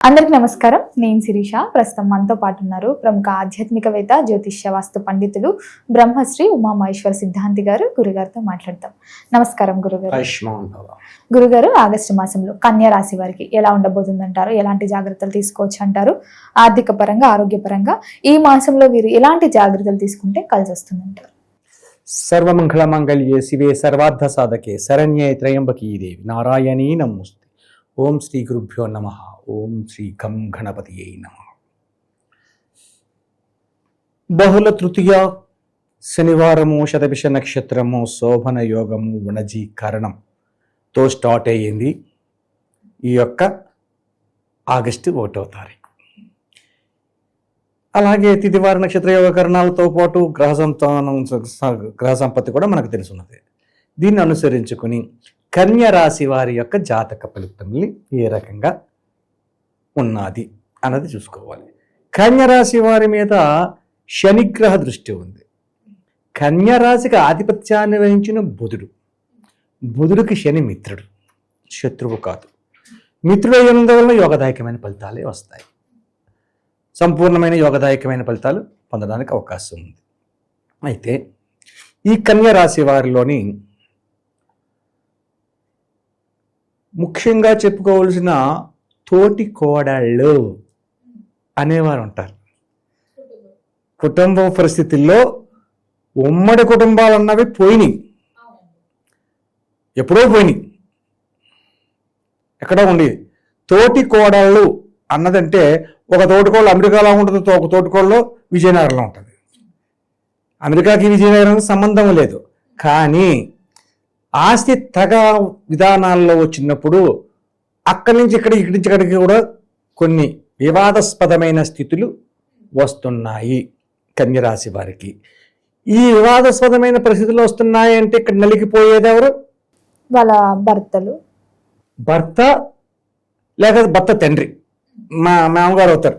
అందరికి నమస్కారం. నేను శిరీష. ప్రస్తుతం మనతో పాటు ఉన్నారు ప్రముఖ ఆధ్యాత్మికవేత్త, జ్యోతిష్య వాస్తు పండితులు బ్రహ్మశ్రీ ఉమామహేశ్వర సిద్ధాంతి గారు. గురుగారితో మాట్లాడతాం. నమస్కారం గురుగారు. గురుగారు, ఆగస్టు మాసంలో కన్యా రాశి వారికి ఎలా ఉండబోతుందంటారు? ఎలాంటి జాగ్రత్తలు తీసుకోవచ్చు అంటారు? ఆర్థిక పరంగా, ఆరోగ్యపరంగా ఈ మాసంలో వీరు ఎలాంటి జాగ్రత్తలు తీసుకుంటే కలిసి వస్తుందంటారు? సర్వమంగళ మంగళ్యే శివే సర్వార్థ సాధకే శరణ్యే త్రయంబకీ దేవి నారాయణీ నమోస్తుతే. ఓం శ్రీ గురుభ్యో నమః. ఓం శ్రీ గం గణపతియే నమః. బహుళ తృతీయ శనివారము, శతభిష నక్షత్రము, శోభన యోగము, వణజీకరణంతో స్టార్ట్ అయ్యింది ఈ యొక్క ఆగస్టు 1వ తారీఖు. అలాగే తిథివార నక్షత్ర యోగకరణాలతో పాటు గ్రహ సంపత్తి కూడా మనకు తెలుసున్నది. దీన్ని అనుసరించుకుని కన్య రాశి వారి యొక్క జాతక ఫలితాన్ని ఏ రకంగా ఉన్నది అన్నది చూసుకోవాలి. కన్య రాశి వారి మీద శనిగ్రహ దృష్టి ఉంది. కన్య రాశికి ఆధిపత్యాన్ని వహించిన బుధుడికి శని మిత్రుడు, శత్రువు కాదు. మిత్రుడు అయినందువల్ల యోగదాయకమైన ఫలితాలే వస్తాయి. సంపూర్ణమైన యోగదాయకమైన ఫలితాలు పొందడానికి అవకాశం ఉంది. అయితే ఈ కన్య రాశి వారిలోని ముఖ్యంగా చెప్పుకోవలసిన తోటి కోడళ్ళు అనేవారు ఉంటారు. కుటుంబ పరిస్థితుల్లో ఉమ్మడి కుటుంబాలు అన్నవి పోయినాయి, ఎప్పుడో పోయినాయి, ఎక్కడో ఉండేది. తోటి కోడళ్ళు అన్నదంటే ఒక తోటికోళ్ళు అమెరికాలో ఉంటుంది, ఒక తోటికోళ్ళు విజయనగరంలో ఉంటుంది. అమెరికాకి విజయనగరానికి సంబంధం లేదు, కానీ ఆస్తి తగ విధానాల్లో వచ్చినప్పుడు అక్కడి నుంచి ఇక్కడి నుంచి ఇక్కడికి కూడా కొన్ని వివాదాస్పదమైన స్థితులు వస్తున్నాయి కన్యరాశి వారికి. ఈ వివాదాస్పదమైన పరిస్థితులు వస్తున్నాయి అంటే ఇక్కడ నలిగిపోయేది ఎవరు? వాళ్ళ భర్త లేక భర్త తండ్రి, మామగారు అవుతారు.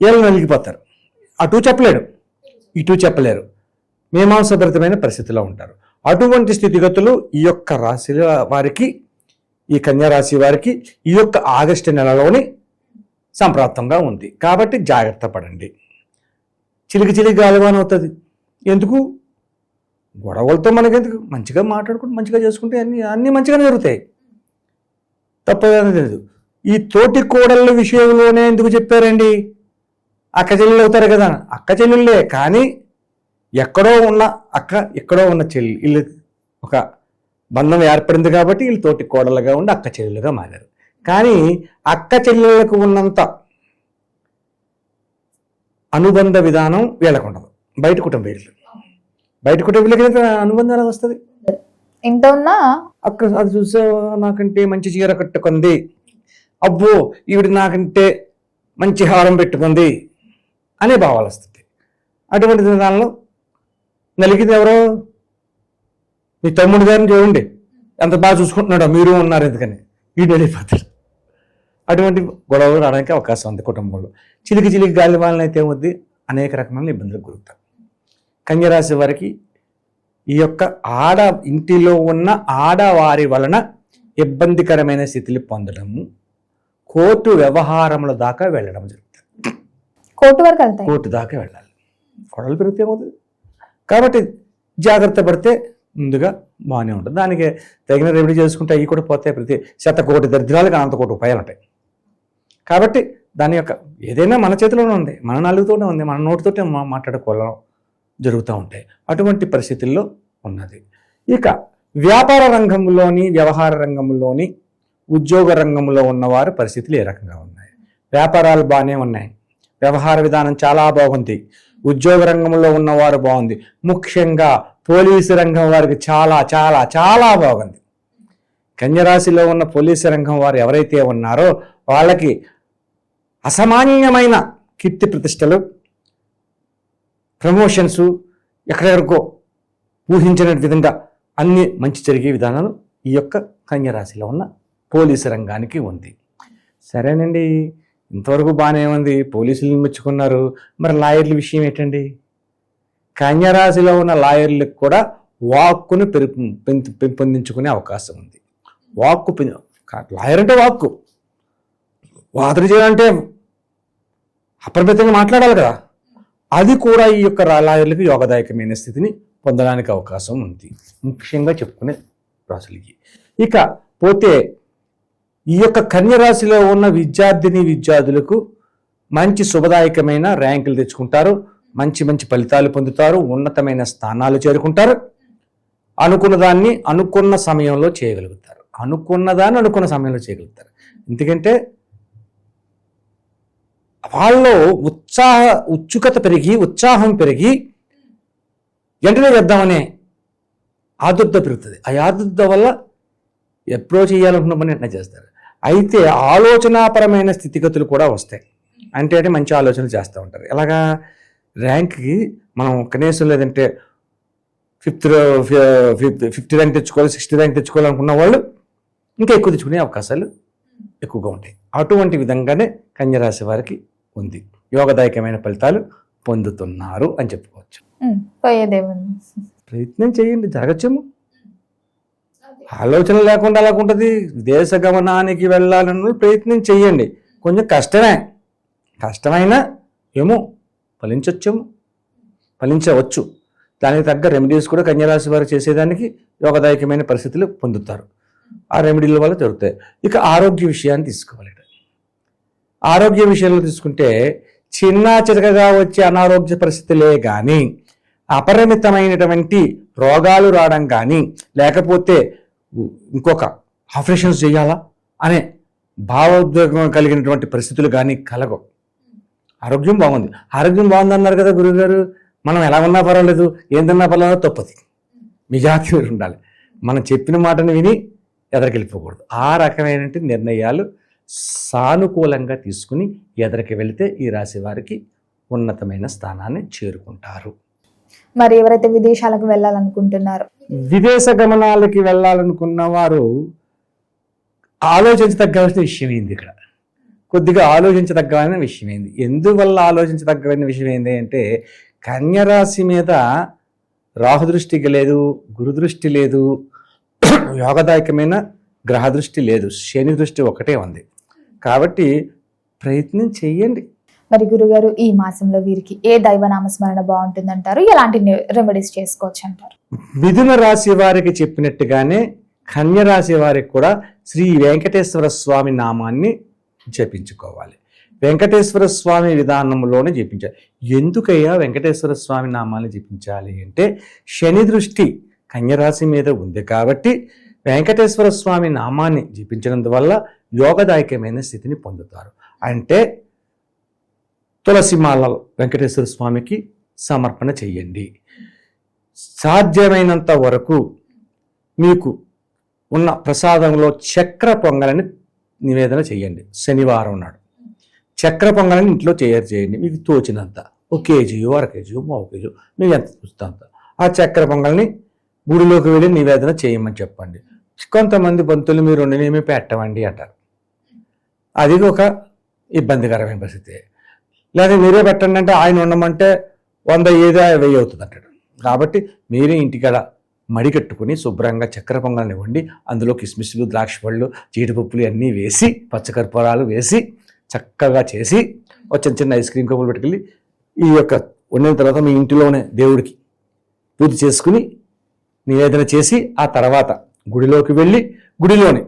వీళ్ళు నలిగిపోతారు. అటు చెప్పలేడు, ఇటు చెప్పలేరు, మీమాంసభరితమైన పరిస్థితిలో ఉంటారు. అటువంటి స్థితిగతులు ఈ యొక్క రాశి వారికి, ఈ కన్యా రాశి వారికి ఈ యొక్క ఆగస్టు నెలలోని సంప్రాప్తంగా ఉంది. కాబట్టి జాగ్రత్త పడండి. చిలికి గాలివాన అవుతుంది. ఎందుకు? గొడవలతో మనకెందుకు? మంచిగా మాట్లాడుకుంటూ మంచిగా చేసుకుంటే అన్నీ మంచిగానే జరుగుతాయి, తప్పదని తెలియదు. ఈ తోటి కోడళ్ళ విషయంలోనే ఎందుకు చెప్పారండి? అక్క చెల్లెలు అవుతారు కదా, అక్క చెల్లెళ్ళే, కానీ ఎక్కడో ఉన్న అక్క, ఎక్కడో ఉన్న చెల్లి, వీళ్ళు ఒక బంధం ఏర్పడింది కాబట్టి వీళ్ళు తోటి కోడలుగా ఉండి అక్క చెల్లెలుగా మారారు. కానీ అక్క చెల్లెళ్ళకు ఉన్నంత అనుబంధ విధానం వీళ్ళకు ఉండదు. బయట కుటుంబీలకి అనుబంధం ఎలా వస్తుంది? ఎంత ఉన్నా అక్క అది చూసా, నాకంటే మంచి చీర కట్టుకుంది, అబ్బో ఈవిడ నాకంటే మంచి హారం పెట్టుకుంది అనే భావాలు వస్తుంది. అటువంటి విధానంలో నలిగింది ఎవరో? మీ తమ్ముడి గారిని చూడండి, ఎంత బాగా చూసుకుంటున్నాడో, మీరు ఉన్నారు ఎందుకని వీడు వెళ్ళిపోతారు. అటువంటి గొడవలు రావడానికి అవకాశం ఉంది కుటుంబంలో. చిలికి గాలి వాళ్ళని అయితే వద్ది అనేక రకమైన ఇబ్బందులకు గురవుతారు. కన్యరాశి వారికి ఈ యొక్క ఇంటిలో ఉన్న ఆడవారి వలన ఇబ్బందికరమైన స్థితిని పొందడము, కోర్టు వ్యవహారముల దాకా వెళ్ళడం జరుగుతుంది. కోర్టు దాకా వెళ్ళాలి. గొడవలు పెరిగితే ఏమవుతుంది? కాబట్టి జాగ్రత్త పడితే ముందుగా బాగానే ఉంటుంది. దానికి తగిన రెమెడీ చేసుకుంటే అవి కూడా పోతాయి. ప్రతి 100 దరిద్రాలకు అనంత కోటి ఉపాయాలు ఉంటాయి. కాబట్టి దాని యొక్క ఏదైనా మన చేతిలోనే ఉంది, మన నాలుగుతోనే ఉంది, మన నోటితోటే మాట్లాడుకోవడం జరుగుతూ ఉంటాయి. అటువంటి పరిస్థితుల్లో ఉన్నది. ఇక వ్యాపార రంగంలోని, వ్యవహార రంగంలోని, ఉద్యోగ రంగంలో ఉన్నవారు పరిస్థితులు ఏ రకంగా ఉన్నాయి? వ్యాపారాలు బాగానే ఉన్నాయి, వ్యవహార విధానం చాలా బాగుంది, ఉద్యోగ రంగంలో ఉన్నవారు బాగుంది, ముఖ్యంగా పోలీసు రంగం వారికి చాలా చాలా చాలా బాగుంది. కన్యరాశిలో ఉన్న పోలీసు రంగం వారు ఎవరైతే ఉన్నారో వాళ్ళకి అసామాన్యమైన కీర్తి ప్రతిష్టలు, ప్రమోషన్స్, ఎక్కడెక్కడికో ఊహించిన విధంగా అన్ని మంచి జరిగే విధానాలు ఈ యొక్క కన్యరాశిలో ఉన్న పోలీసు రంగానికి ఉంది. సరేనండి, ఇంతవరకు బాగానే ఉంది, పోలీసులు మెచ్చుకున్నారు, మరి లాయర్ల విషయం ఏంటండి? కన్యరాశిలో ఉన్న లాయర్లకు కూడా వాక్కును పెంపొందించుకునే అవకాశం ఉంది. లాయర్ అంటే వాదన చేయాలంటే అప్రమితంగా మాట్లాడాలి కదా. అది కూడా ఈ యొక్క రాళ్ళకి యోగదాయకమైన స్థితిని పొందడానికి అవకాశం ఉంది, ముఖ్యంగా చెప్పుకునే రాశులకి. ఇక పోతే ఈ యొక్క కన్య రాశిలో ఉన్న విద్యార్థులకు మంచి శుభదాయకమైన ర్యాంకులు తెచ్చుకుంటారు, మంచి మంచి ఫలితాలు పొందుతారు, ఉన్నతమైన స్థానాలు చేరుకుంటారు, అనుకున్న దాన్ని అనుకున్న సమయంలో చేయగలుగుతారు, అనుకున్న సమయంలో చేయగలుగుతారు. ఎందుకంటే వాళ్ళలో ఉత్సుకత పెరిగి, ఉత్సాహం పెరిగి వెంటనే చేద్దామనే ఆదుర్ద పెరుగుతుంది. ఆ ఆదుర్ద వల్ల ఎప్పుడో చేయాలనుకున్న పని వెంటనే చేస్తారు. అయితే ఆలోచనాపరమైన స్థితిగతులు కూడా వస్తాయి. అంటే మంచి ఆలోచనలు చేస్తూ ఉంటారు. ఎలాగా ర్యాంక్కి మనం కనీసం లేదంటే 50 ర్యాంక్ తెచ్చుకోవాలి, 60 ర్యాంక్ తెచ్చుకోవాలనుకున్న వాళ్ళు ఇంకా ఎక్కువ తెచ్చుకునే అవకాశాలు ఎక్కువగా ఉంటాయి. అటువంటి విధంగానే కన్యరాశి వారికి ఉంది, యోగదాయకమైన ఫలితాలు పొందుతున్నారు అని చెప్పుకోవచ్చు. ప్రయత్నం చేయండి, జరగచ్చేమో. ఆలోచన లేకుండా అలాగుంటుంది. విదేశ గమనానికి వెళ్ళాలన్న ప్రయత్నం చేయండి. కొంచెం కష్టమైనా ఏమో ఫలించవచ్చు. దానికి తగ్గ రెమెడీస్ కూడా కన్యరాశి వారు చేసేదానికి యోగదాయకమైన పరిస్థితులు పొందుతారు. ఆ రెమెడీల వల్ల జరుగుతాయి. ఇక ఆరోగ్య విషయాన్ని తీసుకోవాలి. ఆరోగ్య విషయంలో తీసుకుంటే చిన్న చితకగా వచ్చే అనారోగ్య పరిస్థితులే కానీ, అపరిమితమైనటువంటి రోగాలు రావడం కానీ, లేకపోతే ఇంకొక ఆపరేషన్స్ చేయాలా అనే భావోద్వేగం కలిగినటువంటి పరిస్థితులు కానీ కలగవు. ఆరోగ్యం బాగుందన్నారు కదా గురువుగారు, మనం ఎలా ఉన్నా పర్వాలేదు, ఏం తిన్నా పర్వాలేదు, తప్పది. మీ జాతి మీరు ఉండాలి. మనం చెప్పిన మాటను విని ఎదరికెళ్ళిపోకూడదు. ఆ రకమైన నిర్ణయాలు సానుకూలంగా తీసుకుని ఎదరికి వెళితే ఈ రాశి వారికి ఉన్నతమైన స్థానాన్ని చేరుకుంటారు. మరి ఎవరైతే విదేశాలకు వెళ్ళాలనుకుంటున్నారో, విదేశ గమనాలకి వెళ్ళాలనుకున్న వారు ఆలోచించదగ్గవలసిన విషయం ఏంది? ఇక్కడ కొద్దిగా ఆలోచించదగ్గమైన విషయం ఏంది? ఎందువల్ల ఆలోచించదగ్గమైన విషయం ఏంది అంటే, కన్యరాశి మీద రాహు దృష్టి లేదు, గురు దృష్టి లేదు, యోగదాయకమైన గ్రహ దృష్టి లేదు, శని దృష్టి ఒకటే ఉంది. కాబట్టి ప్రయత్నం చెయ్యండి. మరి గురుగారు, ఈ మాసంలో వీరికి ఏ దైవనామస్మరణ బాగుంటుందంటారు? ఎలాంటి రెమెడీస్ చేసుకోవచ్చు అంటారు? మిథున రాశి వారికి చెప్పినట్టుగానే కన్య రాశి వారికి కూడా శ్రీ వెంకటేశ్వర స్వామి నామాన్ని జపించుకోవాలి. వెంకటేశ్వర స్వామి విధానంలోనే జపించాలి. ఎందుకయ్యా వెంకటేశ్వర స్వామి నామాన్ని జపించాలి అంటే, శని దృష్టి కన్యరాశి మీద ఉంది కాబట్టి వెంకటేశ్వర స్వామి నామాన్ని జపించినందువల్ల యోగదాయకమైన స్థితిని పొందుతారు. అంటే తులసిమాలలు వెంకటేశ్వర స్వామికి సమర్పణ చెయ్యండి. సాధ్యమైనంత వరకు మీకు ఉన్న ప్రసాదంలో చక్ర పొంగలని నివేదన చేయండి. శనివారం నాడు చక్ర పొంగలని ఇంట్లో చేయండి. మీకు తోచినంత, 1 కేజీయో 1/2 కేజీయో 1/2 కేజీ మీకు ఎంత చూస్తే అంత ఆ చక్ర పొంగల్ని గుడిలోకి వెళ్ళి నివేదన చేయమని చెప్పండి. కొంతమంది బంతులు మీరు వండినేమి పెట్టమండి అంటారు. అది ఒక ఇబ్బందికరమైన పరిస్థితి. లేదా మీరే పెట్టండి అంటే ఆయన ఉండమంటే 100 ఏదో 1000 అవుతుంది అంటాడు. కాబట్టి మీరే ఇంటికాడ మడి కట్టుకుని శుభ్రంగా చక్కెర పొంగల్ని ఇవ్వండి. అందులో కిస్మిస్లు, ద్రాక్ష పళ్ళు, జీడిపప్పులు అన్నీ వేసి, పచ్చకర్పూరాలు వేసి చక్కగా చేసి ఒక చిన్న ఐస్ క్రీమ్ కప్పులు పెట్టుకెళ్ళి ఈ యొక్క వండిన తర్వాత మీ ఇంటిలోనే దేవుడికి పూజ చేసుకుని నివేదన చేసి, ఆ తర్వాత గుడిలోకి వెళ్ళి గుడిలోనే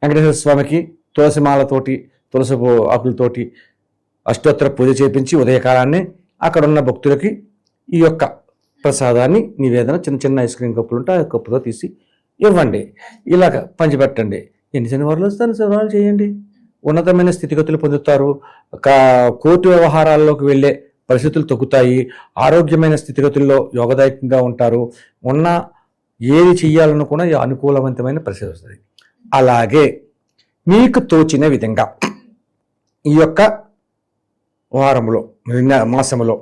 వెంకటేశ్వర స్వామికి తులసిమాలతోటి, తులసి ఆకులతోటి అష్టోత్తర పూజ చేపించి ఉదయకాలాన్ని అక్కడ ఉన్న భక్తులకి ఈ యొక్క ప్రసాదాన్ని నివేదన చిన్న ఐస్ క్రీమ్ కప్పులు ఉంటే ఆ కప్పుతో తీసి ఇవ్వండి. ఇలాగ పంచిపెట్టండి. ఎన్ని శనివారాలు వస్తే అన్ని శనివారాలు చేయండి. ఉన్నతమైన స్థితిగతులు పొందుతారు. కోర్టు వ్యవహారాల్లోకి వెళ్ళే పరిస్థితులు తగ్గుతాయి. ఆరోగ్యమైన స్థితిగతుల్లో యోగదాయకంగా ఉంటారు. ఉన్న ఏది చెయ్యాలనుకున్నా అనుకూలవంతమైన పరిస్థితి వస్తుంది. అలాగే మీకు తోచిన విధంగా ఈ యొక్క వారంలో, మాసంలో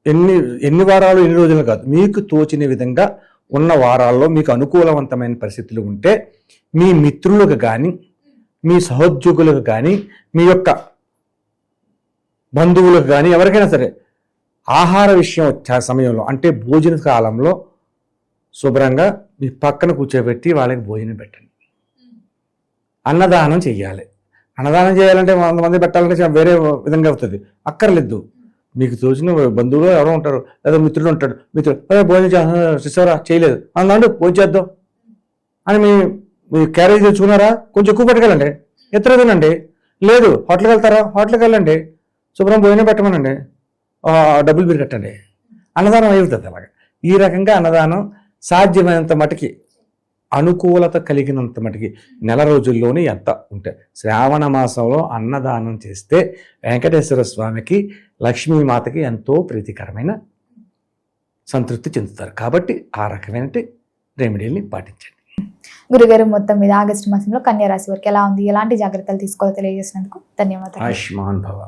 ఎన్ని వారాలు, ఎన్ని రోజులు కాదు, మీకు తోచిన విధంగా ఉన్న వారాల్లో మీకు అనుకూలవంతమైన పరిస్థితులు ఉంటే మీ మిత్రులకు కానీ, మీ సహోద్యోగులకు కానీ, మీ యొక్క బంధువులకు కానీ, ఎవరికైనా సరే ఆహార విషయం వచ్చే సమయంలో, అంటే భోజన కాలంలో శుభ్రంగా మీ పక్కన కూర్చోబెట్టి వాళ్ళకి భోజనం పెట్టండి. అన్నదానం చెయ్యాలి. అన్నదానం చేయాలంటే 100 మంది పెట్టాలంటే వేరే విధంగా అవుతుంది. అక్కర్లేదు. మీకు తోచిన బంధువులు ఎవరో ఉంటారు, లేదా మిత్రుడు ఉంటాడు, మిత్రుడు భోజనం చేసారా, చేయలేదు అన్నాడు, భోజనం చేద్దాం అని మీ క్యారేజ్ తెచ్చుకున్నారా, కొంచెం ఎక్కువ పట్టుకెళ్ళండి, ఎత్తర తినండి. లేదు హోటల్కి వెళ్తారా, హోటల్కి వెళ్ళండి, శుభ్రం భోజనం పెట్టమనండి, డబ్బులు మీరు కట్టండి, అన్నదానం అయిపోతుంది. అలాగా ఈ రకంగా అన్నదానం సాధ్యమైనంత మటుకి, అనుకూలత కలిగినంత మటుకి నెల రోజుల్లోనే ఎంత ఉంటే శ్రావణ మాసంలో అన్నదానం చేస్తే వెంకటేశ్వర స్వామికి, లక్ష్మీమాతకి ఎంతో ప్రీతికరమైన సంతృప్తి చెందుతారు. కాబట్టి ఆ రకమైన రెమెడీని పాటించండి. గురుగారు, మొత్తం మీద ఆగస్టు మాసంలో కన్యా రాశి వారికి ఎలా ఉంది, ఎలాంటి జాగ్రత్తలు తీసుకోవాలో తెలియజేసినందుకు ధన్యవాదాలు. ఆయుష్మాన్ భవ.